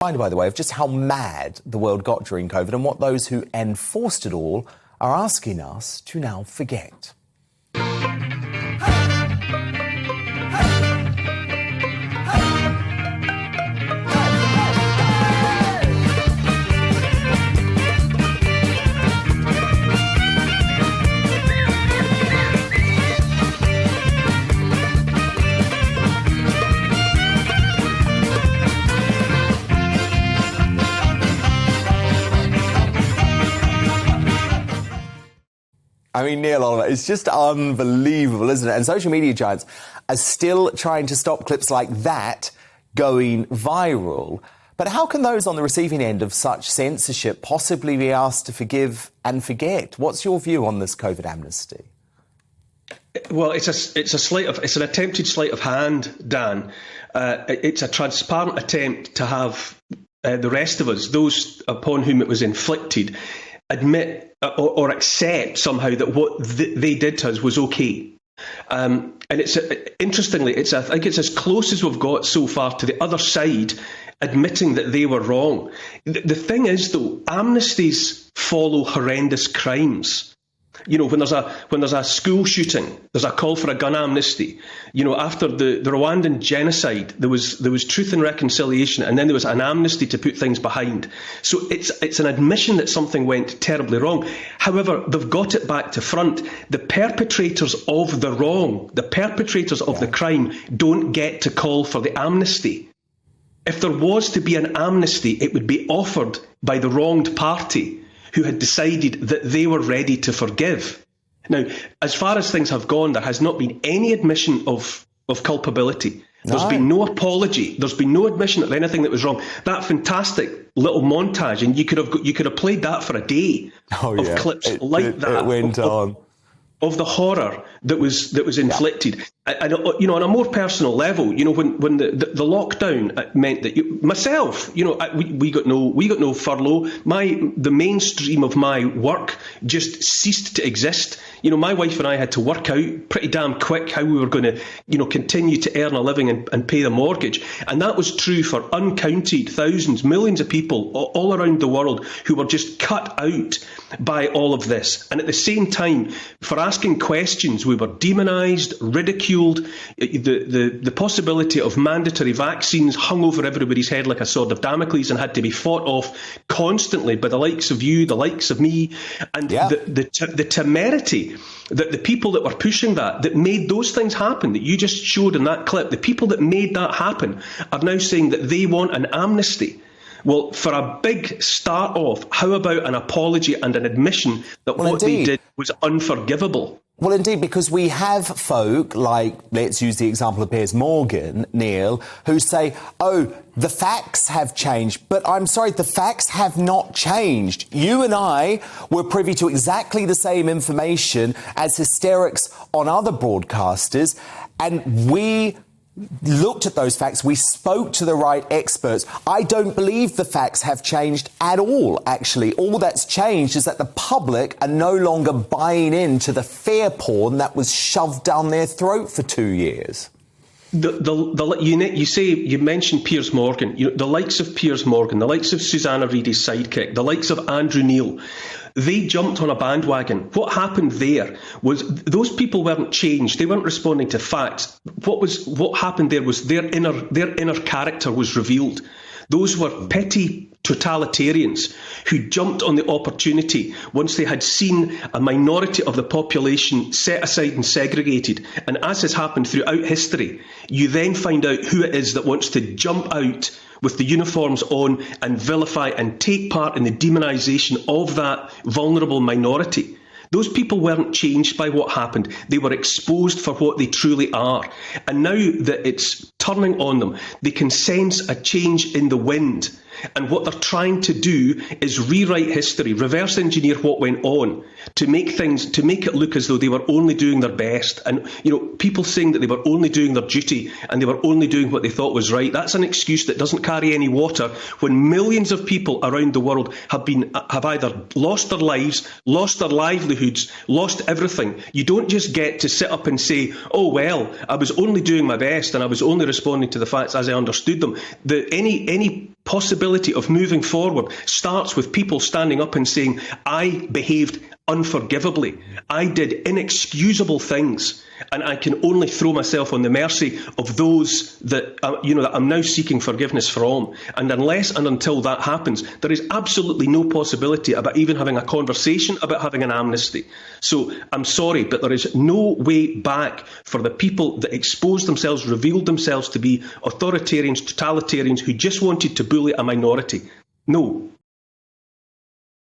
By the way, of just how mad the world got during COVID and what those who enforced it all are asking us to now forget. I mean, Neil Oliver, it's just unbelievable, isn't it? And social media giants are still trying to stop clips like that going viral. But how can those on the receiving end of such censorship possibly be asked to forgive and forget? What's your view on this COVID amnesty? Well, it's an attempted sleight of hand, Dan. It's a transparent attempt to have the rest of us, those upon whom it was inflicted, admit or accept somehow that what they did to us was okay. And it's interestingly, I think it's as close as we've got so far to the other side admitting that they were wrong. The thing is, though, amnesties follow horrendous crimes. You know, when there's a school shooting, there's a call for a gun amnesty. You know, after the Rwandan genocide, there was truth and reconciliation, and then there was an amnesty to put things behind. So it's an admission that something went terribly wrong. However, they've got it back to front. The perpetrators of the wrong, the perpetrators of the crime, don't get to call for the amnesty. If there was to be an amnesty, it would be offered by the wronged party, who had decided that they were ready to forgive. Now, as far as things have gone, there has not been any admission of culpability. There's been no apology. There's been no admission of anything that was wrong. That fantastic little montage, and you could have played that for a day of clips that. It went on. Of the horror that was inflicted. And you know, on a more personal level, you know, when the lockdown meant that myself, you know, we got no furlough. The mainstream of my work just ceased to exist. You know, my wife and I had to work out pretty damn quick how we were going to, you know, continue to earn a living and pay the mortgage. And that was true for uncounted thousands, millions of people all around the world who were just cut out by all of this. And at the same time, for asking questions, we were demonised, ridiculed. The possibility of mandatory vaccines hung over everybody's head like a sword of Damocles and had to be fought off constantly by the likes of you, the likes of me, and the temerity that the people that were pushing that made those things happen that you just showed in that clip, the people that made that happen are now saying that they want an amnesty. Well, for a big start off, how about an apology and an admission that what they did was unforgivable? Well, indeed, because we have folk like, let's use the example of Piers Morgan, Neil, who say, oh, the facts have changed. But I'm sorry, the facts have not changed. You and I were privy to exactly the same information as hysterics on other broadcasters, and we looked at those facts, we spoke to the right experts. I don't believe the facts have changed at all, actually. All that's changed is that the public are no longer buying into the fear porn that was shoved down their throat for 2 years. You mentioned Piers Morgan. You know, the likes of Piers Morgan, the likes of Susanna Reid's sidekick, the likes of Andrew Neil, they jumped on a bandwagon. What happened there was those people weren't changed. They weren't responding to facts. What happened there was their inner character was revealed. Those were petty totalitarians who jumped on the opportunity once they had seen a minority of the population set aside and segregated. And as has happened throughout history, you then find out who it is that wants to jump out with the uniforms on and vilify and take part in the demonisation of that vulnerable minority. Those people weren't changed by what happened. They were exposed for what they truly are. And now that it's turning on them, they can sense a change in the wind. And what they're trying to do is rewrite history, reverse engineer what went on to make it look as though they were only doing their best. And, you know, people saying that they were only doing their duty and they were only doing what they thought was right, that's an excuse that doesn't carry any water when millions of people around the world have either lost their lives, lost their livelihoods, lost everything. You don't just get to sit up and say, oh, well, I was only doing my best and I was only responding to the facts as I understood them. Any possibility of moving forward starts with people standing up and saying, I behaved unforgivably. I did inexcusable things, and I can only throw myself on the mercy of those that that I'm now seeking forgiveness from. And unless and until that happens, there is absolutely no possibility about even having a conversation about having an amnesty. So I'm sorry, but there is no way back for the people that exposed themselves, revealed themselves to be authoritarians, totalitarians who just wanted to bully a minority. No.